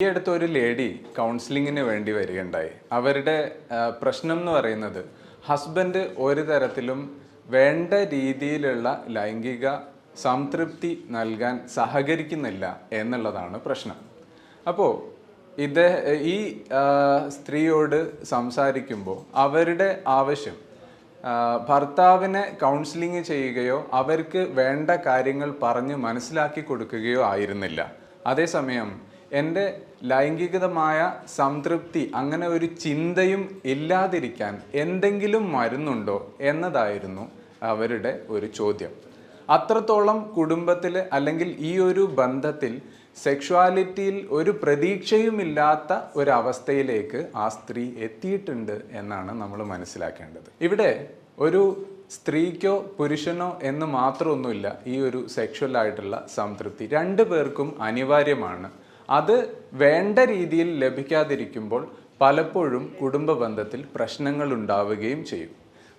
ഈ അടുത്ത ഒരു ലേഡി കൗൺസിലിങ്ങിന് വേണ്ടി വരികയുണ്ടായി. അവരുടെ പ്രശ്നം എന്ന് പറയുന്നത് ഹസ്ബൻഡ് ഒരു തരത്തിലും വേണ്ട രീതിയിലുള്ള ലൈംഗിക സംതൃപ്തി നൽകാൻ സഹകരിക്കുന്നില്ല എന്നുള്ളതാണ് പ്രശ്നം. അപ്പോൾ ഈ സ്ത്രീയോട് സംസാരിക്കുമ്പോൾ അവരുടെ ആവശ്യം ഭർത്താവിനെ കൗൺസിലിംഗ് ചെയ്യുകയോ അവർക്ക് വേണ്ട കാര്യങ്ങൾ പറഞ്ഞ് മനസ്സിലാക്കി കൊടുക്കുകയോ ആയിരുന്നില്ല. അതേസമയം എൻ്റെ ലൈംഗികമായ സംതൃപ്തി അങ്ങനെ ഒരു ചിന്തയും ഇല്ലാതിരിക്കാൻ എന്തെങ്കിലും മരുന്നുണ്ടോ എന്നതായിരുന്നു അവരുടെ ഒരു ചോദ്യം. അത്രത്തോളം കുടുംബത്തിൽ അല്ലെങ്കിൽ ഈ ഒരു ബന്ധത്തിൽ സെക്ഷുവാലിറ്റിയിൽ ഒരു പ്രതീക്ഷയുമില്ലാത്ത ഒരവസ്ഥയിലേക്ക് ആ സ്ത്രീ എത്തിയിട്ടുണ്ട് എന്നാണ് നമ്മൾ മനസ്സിലാക്കേണ്ടത്. ഇവിടെ ഒരു സ്ത്രീക്കോ പുരുഷനോ എന്ന് മാത്രമൊന്നുമില്ല ഈ ഒരു സെക്ഷുവൽ ആയിട്ടുള്ള സംതൃപ്തി. രണ്ടു പേർക്കും അനിവാര്യമാണ്. അത് വേണ്ട രീതിയിൽ ലഭിക്കാതിരിക്കുമ്പോൾ പലപ്പോഴും കുടുംബ ബന്ധത്തിൽ പ്രശ്നങ്ങൾ ഉണ്ടാവുകയും ചെയ്യും.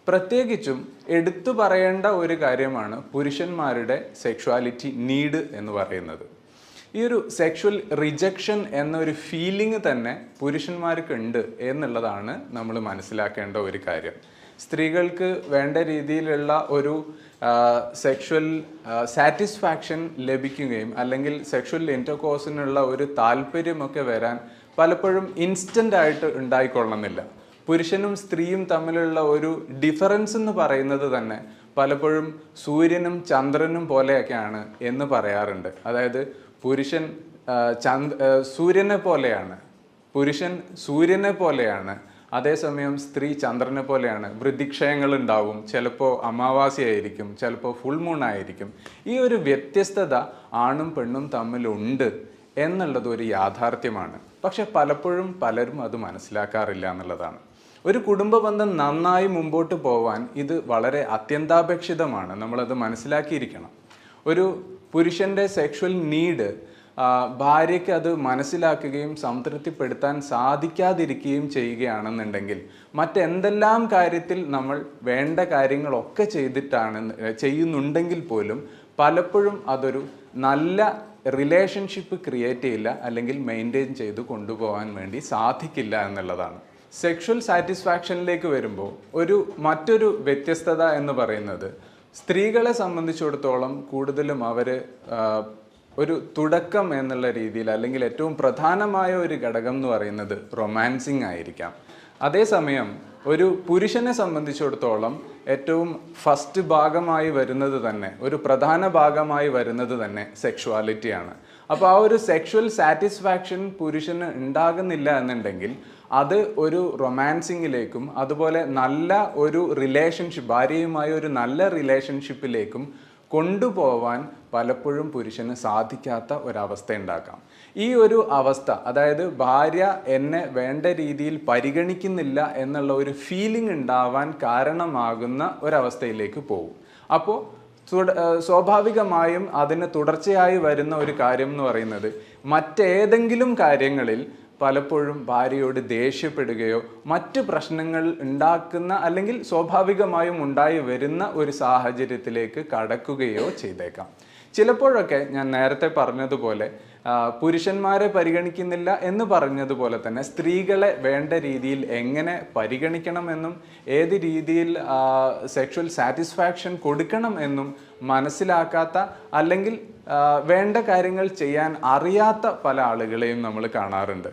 പ്രത്യേകിച്ചും എടുത്തു പറയേണ്ട ഒരു കാര്യമാണ് പുരുഷന്മാരുടെ സെക്ഷുവാലിറ്റി നീഡ് എന്ന് പറയുന്നത്. ഈ ഒരു സെക്ഷുവൽ റിജക്ഷൻ എന്നൊരു ഫീലിംഗ് തന്നെ പുരുഷന്മാർക്ക് ഉണ്ട് എന്നുള്ളതാണ് നമ്മൾ മനസ്സിലാക്കേണ്ട ഒരു കാര്യം. സ്ത്രീകൾക്ക് വേണ്ട രീതിയിലുള്ള ഒരു സെക്ഷുവൽ സാറ്റിസ്ഫാക്ഷൻ ലഭിക്കുകയും അല്ലെങ്കിൽ സെക്ഷുവൽ ഇൻ്റർകോഴ്സിനുള്ള ഒരു താല്പര്യമൊക്കെ വരാൻ പലപ്പോഴും ഇൻസ്റ്റൻ്റ് ആയിട്ട് ഉണ്ടായിക്കൊള്ളണമെന്നില്ല. പുരുഷനും സ്ത്രീയും തമ്മിലുള്ള ഒരു ഡിഫറൻസ് എന്ന് പറയുന്നത് തന്നെ പലപ്പോഴും സൂര്യനും ചന്ദ്രനും പോലെയൊക്കെയാണ് എന്ന് പറയാറുണ്ട്. അതായത് പുരുഷൻ സൂര്യനെ പോലെയാണ്, അതേസമയം സ്ത്രീ ചന്ദ്രനെ പോലെയാണ്. വൃദ്ധിക്ഷയങ്ങൾ ഉണ്ടാവും, ചിലപ്പോൾ അമാവാസ്യയായിരിക്കും, ചിലപ്പോൾ ഫുൾ മൂൺ ആയിരിക്കും. ഈ ഒരു വ്യത്യസ്തത ആണും പെണ്ണും തമ്മിലുണ്ട് എന്നുള്ളത് ഒരു യാഥാർത്ഥ്യമാണ്. പക്ഷെ പലപ്പോഴും പലരും അത് മനസ്സിലാക്കാറില്ല എന്നുള്ളതാണ്. ഒരു കുടുംബ ബന്ധം നന്നായി മുമ്പോട്ട് പോവാൻ ഇത് വളരെ അത്യന്താപേക്ഷിതമാണ്. നമ്മളത് മനസ്സിലാക്കിയിരിക്കണം. ഒരു പുരുഷൻ്റെ സെക്ഷുവൽ നീഡ് ഭാര്യയ്ക്ക് അത് മനസ്സിലാക്കുകയും സംതൃപ്തിപ്പെടുത്താൻ സാധിക്കാതിരിക്കുകയും ചെയ്യുകയാണെന്നുണ്ടെങ്കിൽ മറ്റെന്തെല്ലാം കാര്യത്തിൽ നമ്മൾ വേണ്ട കാര്യങ്ങളൊക്കെ ചെയ്യുന്നുണ്ടെങ്കിൽ പോലും പലപ്പോഴും അതൊരു നല്ല റിലേഷൻഷിപ്പ് ക്രിയേറ്റ് ചെയ്യില്ല, അല്ലെങ്കിൽ മെയിൻറ്റെയിൻ ചെയ്ത് കൊണ്ടുപോകാൻ വേണ്ടി സാധിക്കില്ല എന്നുള്ളതാണ്. സെക്ഷുവൽ സാറ്റിസ്ഫാക്ഷനിലേക്ക് വരുമ്പോൾ മറ്റൊരു വ്യത്യസ്തത എന്ന് പറയുന്നത് സ്ത്രീകളെ സംബന്ധിച്ചിടത്തോളം കൂടുതലും അവർ ഒരു തുടക്കം എന്നുള്ള രീതിയിൽ അല്ലെങ്കിൽ ഏറ്റവും പ്രധാനമായ ഒരു ഘടകം എന്ന് പറയുന്നത് റൊമാൻസിങ് ആയിരിക്കാം. അതേസമയം ഒരു പുരുഷനെ സംബന്ധിച്ചിടത്തോളം ഏറ്റവും ഫസ്റ്റ് ഭാഗമായി വരുന്നത് തന്നെ, ഒരു പ്രധാന ഭാഗമായി വരുന്നത് തന്നെ സെക്ഷുവാലിറ്റിയാണ്. അപ്പോൾ ആ ഒരു സെക്ഷുവൽ സാറ്റിസ്ഫാക്ഷൻ പുരുഷന് ഉണ്ടാകുന്നില്ല എന്നുണ്ടെങ്കിൽ അത് ഒരു റൊമാൻസിങ്ങിലേക്കും അതുപോലെ നല്ല ഒരു റിലേഷൻഷിപ്പ്, ഭാര്യയുമായി ഒരു നല്ല റിലേഷൻഷിപ്പിലേക്കും കൊണ്ടുപോവാൻ പലപ്പോഴും പുരുഷന് സാധിക്കാത്ത ഒരവസ്ഥ ഉണ്ടാക്കാം. ഈ ഒരു അവസ്ഥ, അതായത് ഭാര്യ എന്നെ വേണ്ട രീതിയിൽ പരിഗണിക്കുന്നില്ല എന്നുള്ള ഒരു ഫീലിംഗ് ഉണ്ടാവാൻ കാരണമാകുന്ന ഒരവസ്ഥയിലേക്ക് പോകും. അപ്പോൾ സ്വാഭാവികമായും അതിന് തുടർച്ചയായി വരുന്ന ഒരു കാര്യം എന്ന് പറയുന്നത് മറ്റേതെങ്കിലും കാര്യങ്ങളിൽ പലപ്പോഴും ഭാര്യയോട് ദേഷ്യപ്പെടുകയോ മറ്റ് പ്രശ്നങ്ങൾ ഉണ്ടാക്കുന്ന അല്ലെങ്കിൽ സ്വാഭാവികമായും ഉണ്ടായി വരുന്ന ഒരു സാഹചര്യത്തിലേക്ക് കടക്കുകയോ ചെയ്തേക്കാം. ചിലപ്പോഴൊക്കെ ഞാൻ നേരത്തെ പറഞ്ഞതുപോലെ പുരുഷന്മാരെ പരിഗണിക്കുന്നില്ല എന്ന് പറഞ്ഞതുപോലെ തന്നെ സ്ത്രീകളെ വേണ്ട രീതിയിൽ എങ്ങനെ പരിഗണിക്കണമെന്നും ഏത് രീതിയിൽ സെക്ഷുവൽ സാറ്റിസ്ഫാക്ഷൻ കൊടുക്കണം എന്നും മനസ്സിലാക്കാത്ത അല്ലെങ്കിൽ വേണ്ട കാര്യങ്ങൾ ചെയ്യാൻ അറിയാത്ത പല ആളുകളെയും നമ്മൾ കാണാറുണ്ട്.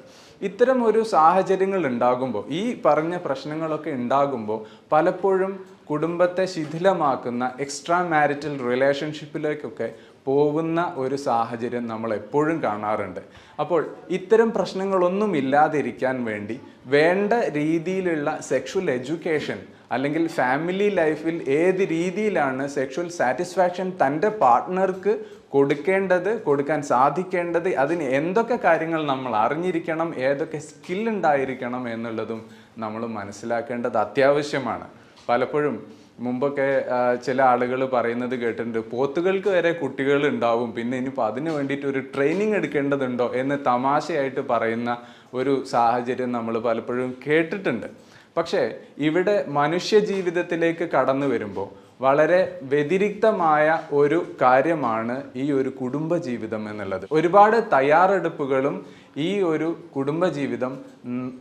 ഇത്തരം ഒരു സാഹചര്യങ്ങൾ ഉണ്ടാകുമ്പോൾ, ഈ പറഞ്ഞ പ്രശ്നങ്ങളൊക്കെ ഉണ്ടാകുമ്പോൾ പലപ്പോഴും കുടുംബത്തെ ശിഥിലമാക്കുന്ന എക്സ്ട്രാ മാരിറ്റൽ റിലേഷൻഷിപ്പിലേക്കൊക്കെ പോകുന്ന ഒരു സാഹചര്യം നമ്മൾ എപ്പോഴും കാണാറുണ്ട്. അപ്പോൾ ഇത്തരം പ്രശ്നങ്ങളൊന്നും ഇല്ലാതിരിക്കാൻ വേണ്ടി വേണ്ട രീതിയിലുള്ള സെക്ഷുവൽ എഡ്യൂക്കേഷൻ അല്ലെങ്കിൽ ഫാമിലി ലൈഫിൽ ഏത് രീതിയിലാണ് സെക്ഷുവൽ സാറ്റിസ്ഫാക്ഷൻ തൻ്റെ പാർട്ട്ണർക്ക് കൊടുക്കാൻ സാധിക്കേണ്ടത്, അതിന് എന്തൊക്കെ കാര്യങ്ങൾ നമ്മൾ അറിഞ്ഞിരിക്കണം, ഏതൊക്കെ സ്കിൽ ഉണ്ടായിരിക്കണം എന്നുള്ളതും നമ്മൾ മനസ്സിലാക്കേണ്ടത് അത്യാവശ്യമാണ്. പലപ്പോഴും മുമ്പൊക്കെ ചില ആളുകൾ പറയുന്നത് കേട്ടിട്ടുണ്ട്, പോത്തുകൾക്ക് വരെ കുട്ടികൾ ഉണ്ടാവും, പിന്നെ ഇനിയിപ്പോൾ അതിന് വേണ്ടിയിട്ട് ഒരു ട്രെയിനിങ് എടുക്കേണ്ടതുണ്ടോ എന്ന് തമാശയായിട്ട് പറയുന്ന ഒരു സാഹചര്യം നമ്മൾ പലപ്പോഴും കേട്ടിട്ടുണ്ട്. പക്ഷേ ഇവിടെ മനുഷ്യ ജീവിതത്തിലേക്ക് കടന്നു വരുമ്പോൾ വളരെ വ്യതിരിക്തമായ ഒരു കാര്യമാണ് ഈ ഒരു കുടുംബജീവിതം എന്നുള്ളത്. ഒരുപാട് തയ്യാറെടുപ്പുകളും ഈ ഒരു കുടുംബജീവിതം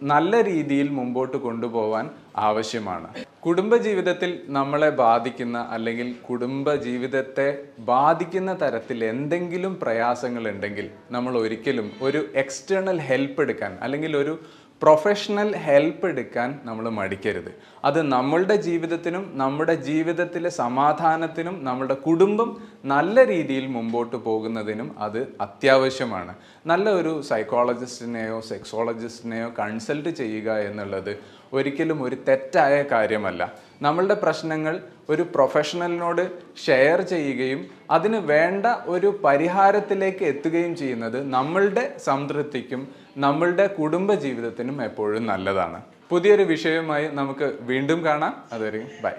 നല്ല രീതിയിൽ മുമ്പോട്ട് കൊണ്ടുപോകാൻ ആവശ്യമാണ്. കുടുംബജീവിതത്തിൽ നമ്മളെ ബാധിക്കുന്ന അല്ലെങ്കിൽ കുടുംബജീവിതത്തെ ബാധിക്കുന്ന തരത്തിൽ എന്തെങ്കിലും പ്രയാസങ്ങൾ ഉണ്ടെങ്കിൽ നമ്മൾ ഒരിക്കലും ഒരു എക്സ്റ്റേണൽ ഹെൽപ്പ് എടുക്കാൻ അല്ലെങ്കിൽ ഒരു പ്രൊഫഷണൽ ഹെൽപ്പ് എടുക്കാൻ നമ്മൾ മടിക്കരുത്. അത് നമ്മളുടെ ജീവിതത്തിനും നമ്മുടെ ജീവിതത്തിലെ സമാധാനത്തിനും നമ്മുടെ കുടുംബം നല്ല രീതിയിൽ മുമ്പോട്ട് പോകുന്നതിനും അത് അത്യാവശ്യമാണ്. നല്ല ഒരു സൈക്കോളജിസ്റ്റിനെയോ സെക്സോളജിസ്റ്റിനെയോ കൺസൾട്ട് ചെയ്യുക എന്നുള്ളത് ഒരിക്കലും ഒരു തെറ്റായ കാര്യമല്ല. നമ്മളുടെ പ്രശ്നങ്ങൾ ഒരു പ്രൊഫഷണലിനോട് ഷെയർ ചെയ്യുകയും അതിന് വേണ്ട ഒരു പരിഹാരത്തിലേക്ക് എത്തുകയും ചെയ്യുന്നത് നമ്മളുടെ സംതൃപ്തിക്കും നമ്മളുടെ കുടുംബ ജീവിതത്തിനും എപ്പോഴും നല്ലതാണ്. പുതിയൊരു വിഷയവുമായി നമുക്ക് വീണ്ടും കാണാം. അതുവരെ ബൈ.